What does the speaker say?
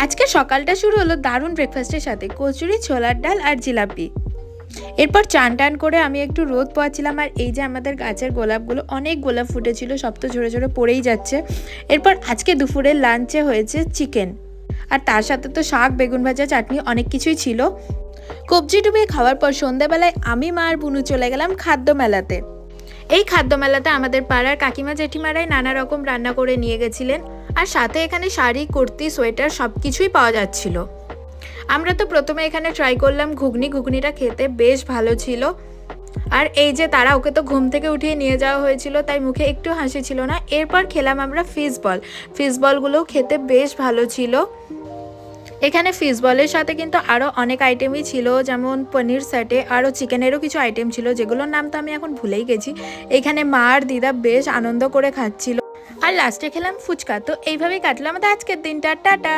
আজকে সকালটা শুরু হলো দারুণ ব্রেকফাস্টের সাথে কচুরি, ছোলার ডাল আর জিলাপি। এরপর চান টান করে আমি একটু রোদ পোয়াচ্ছিলাম। আর এই যে আমাদের গাছের গোলাপগুলো, অনেক গোলাপ ফুটেছিল, সব তো ঝরে ঝরে পড়েই যাচ্ছে। এরপর আজকে দুপুরের লাঞ্চে হয়েছে চিকেন, আর তার সাথে তো শাক, বেগুন ভাজা, চাটনি, অনেক কিছুই ছিল। কবজি ডুবিয়ে খাওয়ার পর সন্ধ্যাবেলায় আমি, মা আর বুনু চলে গেলাম খাদ্য মেলাতে। এই খাদ্য মেলাতে আমাদের পাড়ার কাকিমা জেঠিমারাই নানা রকম রান্না করে নিয়ে গেছিলেন, আর সাথে এখানে শাড়ি, কুর্তি, সোয়েটার সব কিছুই পাওয়া যাচ্ছিল। আমরা তো প্রথমে এখানে ট্রাই করলাম ঘুগনিটা খেতে বেশ ভালো ছিল। আর এই যে তারা, ওকে তো ঘুম থেকে উঠিয়ে নিয়ে যাওয়া হয়েছিল, তাই মুখে একটু হাসি ছিল না। এরপর খেলাম আমরা ফিশ বলগুলোও খেতে বেশ ভালো ছিল। এখানে ফিশ বলের সাথে কিন্তু আরও অনেক আইটেমই ছিল, যেমন পনির সেটে আরও চিকেনেরও কিছু আইটেম ছিল, যেগুলোর নাম তো আমি এখন ভুলেই গেছি। এখানে মা আর দিদা বেশ আনন্দ করে খাচ্ছিল। আর লাস্টে খেলাম ফুচকা। তো এইভাবেই কাটলো আমাদের আজকের দিনটা। টাটা।